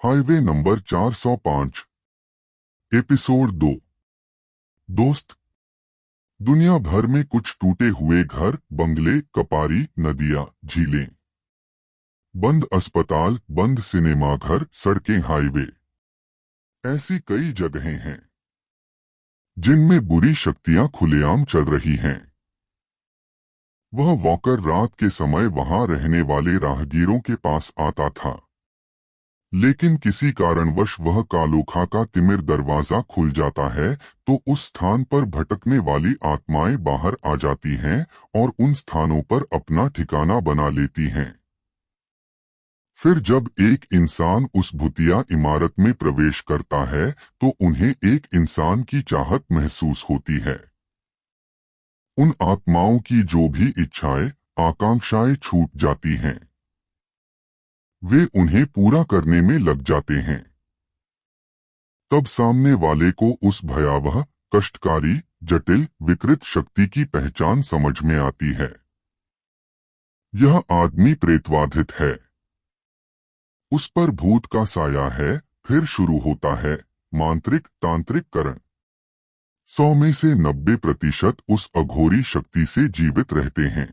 Highway number 405 episode 2। दोस्त, दुनिया भर में कुछ टूटे हुए घर, बंगले, कपारी, नदियां, झीलें, बंद अस्पताल, बंद सिनेमाघर, सड़कें, हाईवे, ऐसी कई जगहें हैं जिनमें बुरी शक्तियां खुलेआम चल रही हैं। वह वॉकर रात के समय वहां रहने वाले राहगीरों के पास आता था, लेकिन किसी कारणवश वह कालोखा का तिमिर दरवाजा खुल जाता है तो उस स्थान पर भटकने वाली आत्माएं बाहर आ जाती हैं और उन स्थानों पर अपना ठिकाना बना लेती हैं। फिर जब एक इंसान उस भूतिया इमारत में प्रवेश करता है तो उन्हें एक इंसान की चाहत महसूस होती है। उन आत्माओं की जो भी इच्छाएं, आकांक्षाएं छूट जाती हैं, वे उन्हें पूरा करने में लग जाते हैं। तब सामने वाले को उस भयावह, कष्टकारी, जटिल, विकृत शक्ति की पहचान समझ में आती है। यह आदमी प्रेतवाधित है, उस पर भूत का साया है। फिर शुरू होता है मांत्रिक तांत्रिककरण। 100 में से 90% उस अघोरी शक्ति से जीवित रहते हैं,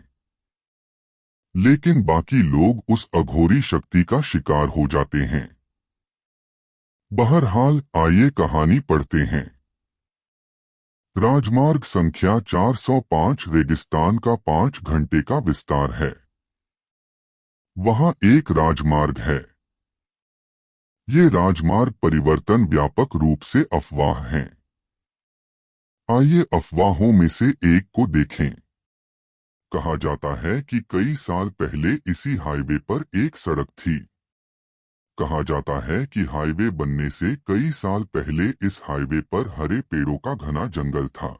लेकिन बाकी लोग उस अघोरी शक्ति का शिकार हो जाते हैं। बहरहाल, आइए कहानी पढ़ते हैं। राजमार्ग संख्या 405 रेगिस्तान का 5 घंटे का विस्तार है। वहां एक राजमार्ग है। ये राजमार्ग परिवर्तन व्यापक रूप से अफवाह हैं। आइए अफवाहों में से एक को देखें। कहा जाता है कि कई साल पहले इसी हाईवे पर एक सड़क थी। कहा जाता है कि हाईवे बनने से कई साल पहले इस हाईवे पर हरे पेड़ों का घना जंगल था।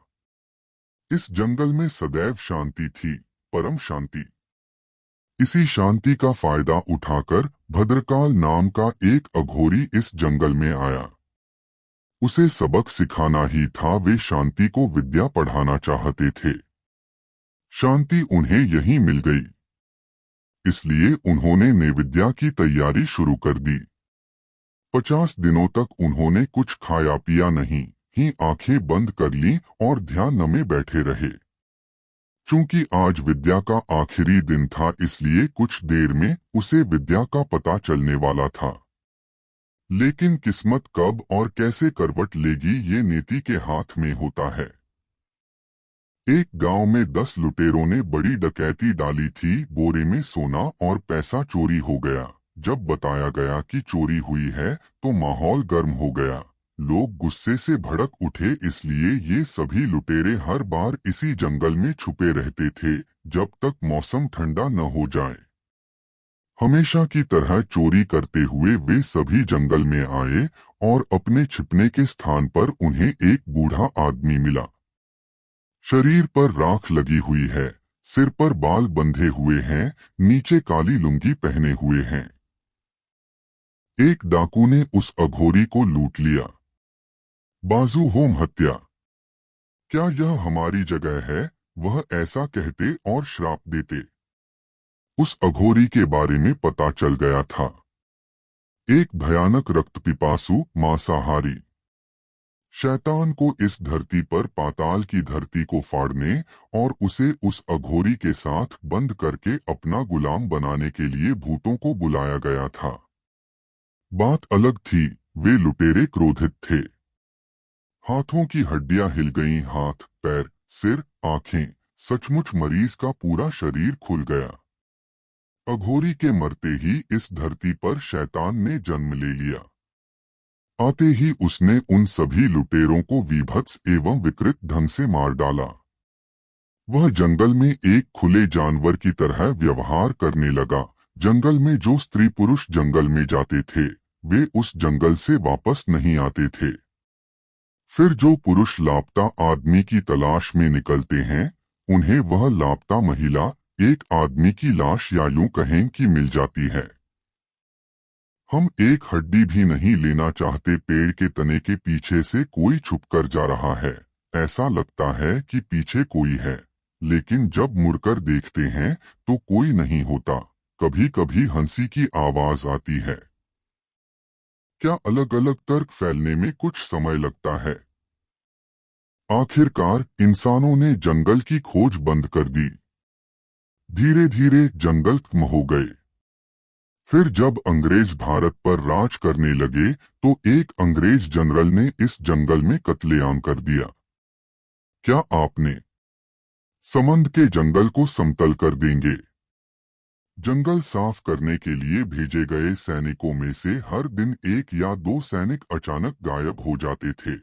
इस जंगल में सदैव शांति थी, परम शांति। इसी शांति का फायदा उठाकर भद्रकाल नाम का एक अघोरी इस जंगल में आया। उसे सबक सिखाना ही था। वे शांति को विद्या पढ़ाना चाहते थे। शांति उन्हें यहीं मिल गई, इसलिए उन्होंने नैवेद्या की तैयारी शुरू कर दी। 50 दिनों तक उन्होंने कुछ खाया पिया नहीं, ही आंखें बंद कर लीं और ध्यान में बैठे रहे। चूंकि आज विद्या का आखिरी दिन था, इसलिए कुछ देर में उसे विद्या का पता चलने वाला था। लेकिन किस्मत कब और कैसे करवट लेगी, ये नीति के हाथ में होता है। एक गांव में 10 लुटेरों ने बड़ी डकैती डाली थी। बोरे में सोना और पैसा चोरी हो गया। जब बताया गया कि चोरी हुई है तो माहौल गर्म हो गया। लोग गुस्से से भड़क उठे, इसलिए ये सभी लुटेरे हर बार इसी जंगल में छुपे रहते थे जब तक मौसम ठंडा न हो जाए। हमेशा की तरह चोरी करते हुए वे सभी जंगल में आए और अपने छिपने के स्थान पर उन्हें एक बूढ़ा आदमी मिला। शरीर पर राख लगी हुई है, सिर पर बाल बंधे हुए हैं, नीचे काली लुंगी पहने हुए हैं। एक डाकू ने उस अघोरी को लूट लिया। बाजू होम हत्या। क्या यह हमारी जगह है? वह ऐसा कहते और श्राप देते। उस अघोरी के बारे में पता चल गया था। एक भयानक रक्तपिपासु, मांसाहारी शैतान को इस धरती पर पाताल की धरती को फाड़ने और उसे उस अघोरी के साथ बंद करके अपना गुलाम बनाने के लिए भूतों को बुलाया गया था। बात अलग थी, वे लुटेरे क्रोधित थे। हाथों की हड्डियां हिल गईं, हाथ, पैर, सिर, आंखें, सचमुच मरीज का पूरा शरीर खुल गया। अघोरी के मरते ही इस धरती पर शैतान ने जन्म ले लिया। आते ही उसने उन सभी लुटेरों को विभत्स एवं विकृत ढंग से मार डाला। वह जंगल में एक खुले जानवर की तरह व्यवहार करने लगा। जंगल में जो स्त्री पुरुष जंगल में जाते थे, वे उस जंगल से वापस नहीं आते थे। फिर जो पुरुष लापता आदमी की तलाश में निकलते हैं, उन्हें वह लापता महिला एक आदमी की लाश या यूं कहें कि मिल जाती है। हम एक हड्डी भी नहीं लेना चाहते। पेड़ के तने के पीछे से कोई छुपकर जा रहा है। ऐसा लगता है कि पीछे कोई है, लेकिन जब मुड़कर देखते हैं तो कोई नहीं होता। कभी कभी हंसी की आवाज आती है। क्या अलग अलग तर्क फैलने में कुछ समय लगता है। आखिरकार इंसानों ने जंगल की खोज बंद कर दी। धीरे धीरे जंगल खत्म हो गए। फिर जब अंग्रेज भारत पर राज करने लगे तो एक अंग्रेज जनरल ने इस जंगल में कत्लेआम कर दिया। क्या आपने समंद के जंगल को समतल कर देंगे। जंगल साफ करने के लिए भेजे गए सैनिकों में से हर दिन 1 या 2 सैनिक अचानक गायब हो जाते थे।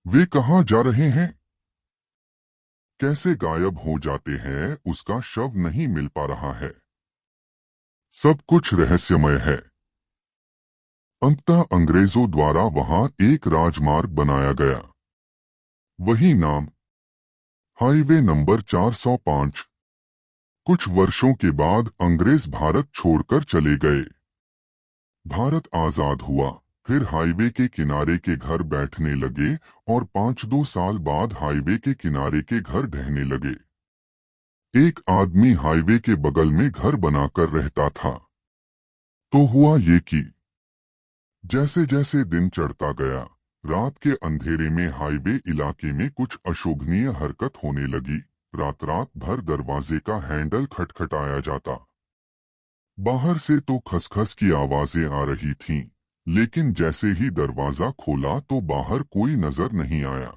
वे कहाँ जा रहे हैं, कैसे गायब हो जाते हैं, उसका शव नहीं मिल पा रहा है। सब कुछ रहस्यमय है। अंततः अंग्रेजों द्वारा वहां एक राजमार्ग बनाया गया। वही नाम, हाईवे नंबर 405। कुछ वर्षों के बाद अंग्रेज भारत छोड़कर चले गए। भारत आजाद हुआ। फिर हाईवे के किनारे के घर बैठने लगे और 5-2 साल बाद हाईवे के किनारे के घर ढहने लगे। एक आदमी हाईवे के बगल में घर बनाकर रहता था। तो हुआ ये कि जैसे जैसे दिन चढ़ता गया, रात के अंधेरे में हाईवे इलाके में कुछ अशोभनीय हरकत होने लगी। रात रात भर दरवाजे का हैंडल खटखटाया जाता। बाहर से तो खसखस की आवाजें आ रही थीं, लेकिन जैसे ही दरवाजा खोला तो बाहर कोई नजर नहीं आया।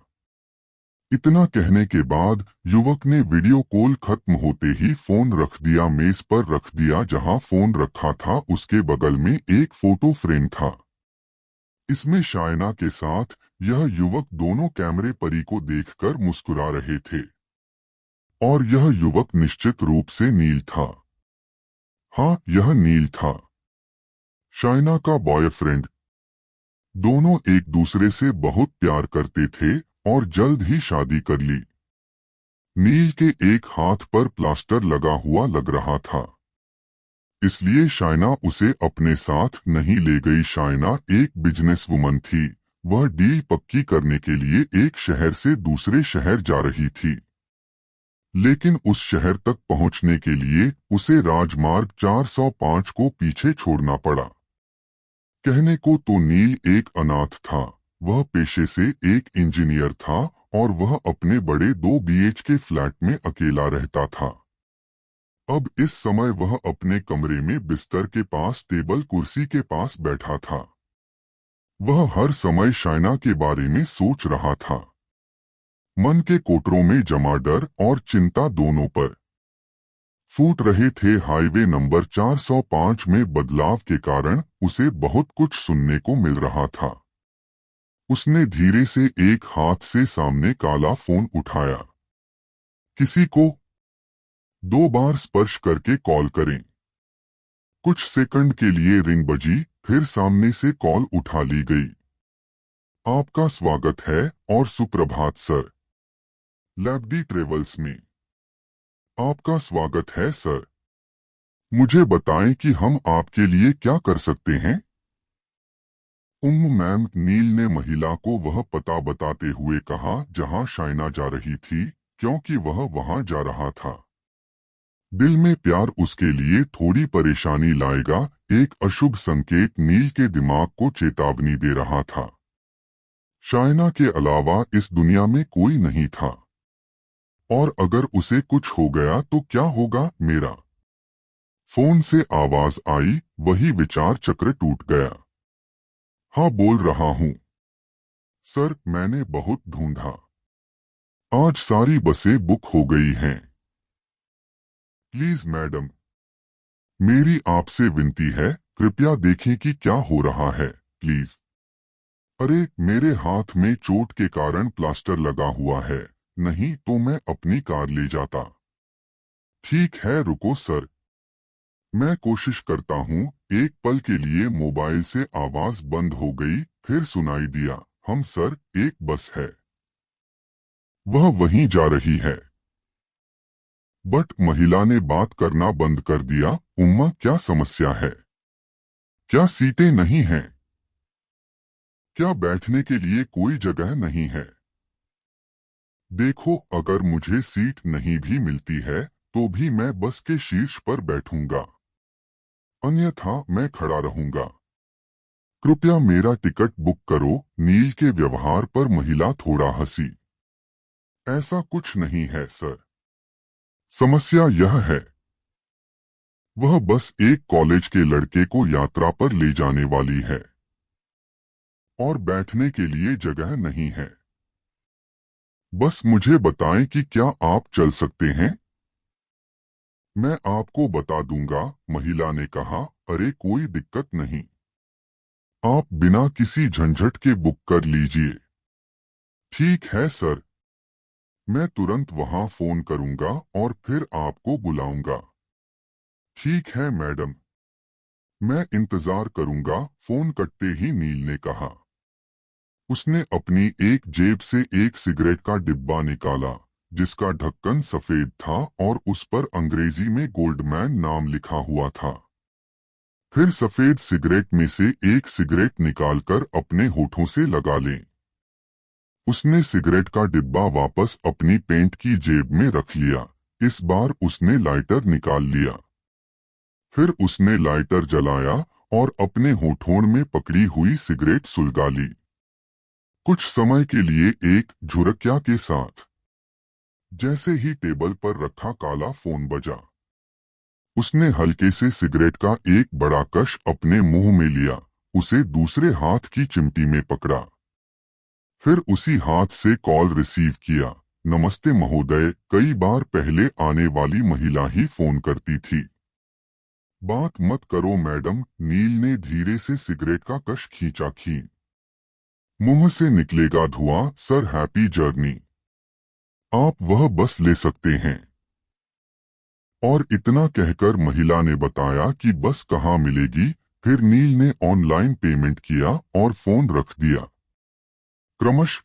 इतना कहने के बाद युवक ने वीडियो कॉल खत्म होते ही फोन रख दिया, मेज पर रख दिया। जहां फोन रखा था उसके बगल में एक फोटो फ्रेम था। इसमें शायना के साथ यह युवक दोनों कैमरे परी को देखकर मुस्कुरा रहे थे। और यह युवक निश्चित रूप से नील था। हाँ, यह नील था, शायना का बॉयफ्रेंड। दोनों एक दूसरे से बहुत प्यार करते थे और जल्द ही शादी कर ली। नील के एक हाथ पर प्लास्टर लगा हुआ लग रहा था, इसलिए शायना उसे अपने साथ नहीं ले गई। शायना एक बिजनेस वुमन थी। वह डील पक्की करने के लिए एक शहर से दूसरे शहर जा रही थी, लेकिन उस शहर तक पहुंचने के लिए उसे राजमार्ग 405 को पीछे छोड़ना पड़ा। कहने को तो नील एक अनाथ था। वह पेशे से एक इंजीनियर था और वह अपने बड़े 2 BHK फ्लैट में अकेला रहता था। अब इस समय वह अपने कमरे में बिस्तर के पास टेबल कुर्सी के पास बैठा था। वह हर समय शायना के बारे में सोच रहा था। मन के कोटरों में जमा डर और चिंता दोनों पर फूट रहे थे। हाईवे नंबर 405 में बदलाव के कारण उसे बहुत कुछ सुनने को मिल रहा था। उसने धीरे से एक हाथ से सामने काला फोन उठाया। किसी को 2 बार स्पर्श करके कॉल करें। कुछ सेकंड के लिए रिंग बजी, फिर सामने से कॉल उठा ली गई। आपका स्वागत है और सुप्रभात सर, लैब्डी ट्रेवल्स में आपका स्वागत है सर। मुझे बताएं कि हम आपके लिए क्या कर सकते हैं। मैम, नील ने महिला को वह पता बताते हुए कहा जहां शायना जा रही थी, क्योंकि वह वहां जा रहा था। दिल में प्यार उसके लिए थोड़ी परेशानी लाएगा, एक अशुभ संकेत नील के दिमाग को चेतावनी दे रहा था। शायना के अलावा इस दुनिया में कोई नहीं था, और अगर उसे कुछ हो गया तो क्या होगा मेरा। फोन से आवाज आई, वही विचार चक्र टूट गया। हाँ, बोल रहा हूँ सर, मैंने बहुत ढूंढा। आज सारी बसें बुक हो गई हैं। प्लीज मैडम, मेरी आपसे विनती है, कृपया देखें कि क्या हो रहा है, प्लीज। अरे, मेरे हाथ में चोट के कारण प्लास्टर लगा हुआ है, नहीं तो मैं अपनी कार ले जाता। ठीक है, रुको सर, मैं कोशिश करता हूँ। एक पल के लिए मोबाइल से आवाज बंद हो गई, फिर सुनाई दिया, हम सर, एक बस है, वह वहीं जा रही है। बट महिला ने बात करना बंद कर दिया। उम्मा, क्या समस्या है? क्या सीटें नहीं हैं? क्या बैठने के लिए कोई जगह नहीं है? देखो, अगर मुझे सीट नहीं भी मिलती है तो भी मैं बस के शीर्ष पर बैठूंगा, अन्यथा मैं खड़ा रहूंगा। कृपया मेरा टिकट बुक करो। नील के व्यवहार पर महिला थोड़ा हंसी। ऐसा कुछ नहीं है सर। समस्या यह है, वह बस एक कॉलेज के लड़के को यात्रा पर ले जाने वाली है और बैठने के लिए जगह नहीं है। बस मुझे बताएं कि क्या आप चल सकते हैं। मैं आपको बता दूंगा, महिला ने कहा। अरे कोई दिक्कत नहीं, आप बिना किसी झंझट के बुक कर लीजिए। ठीक है सर, मैं तुरंत वहां फोन करूंगा और फिर आपको बुलाऊंगा। ठीक है मैडम, मैं इंतजार करूंगा। फोन कटते ही नील ने कहा। उसने अपनी एक जेब से एक सिगरेट का डिब्बा निकाला जिसका ढक्कन सफेद था और उस पर अंग्रेजी में गोल्डमैन नाम लिखा हुआ था। फिर सफेद सिगरेट में से एक सिगरेट निकालकर अपने होठों से लगा लें। उसने सिगरेट का डिब्बा वापस अपनी पेंट की जेब में रख लिया। इस बार उसने लाइटर निकाल लिया। फिर उसने लाइटर जलाया और अपने होठों में पकड़ी हुई सिगरेट सुलगा ली, कुछ समय के लिए एक झुरकिया के साथ। जैसे ही टेबल पर रखा काला फोन बजा, उसने हल्के से सिगरेट का एक बड़ा कश अपने मुंह में लिया, उसे दूसरे हाथ की चिमटी में पकड़ा। फिर उसी हाथ से कॉल रिसीव किया। नमस्ते महोदय। कई बार पहले आने वाली महिला ही फोन करती थी। बात मत करो मैडम। नील ने धीरे से सिगरेट का कश खींचा। मुंह से निकलेगा धुआं। Sir happy journey. आप वह बस ले सकते हैं। और इतना कहकर महिला ने बताया कि बस कहाँ मिलेगी। फिर नील ने ऑनलाइन पेमेंट किया और फोन रख दिया। क्रमश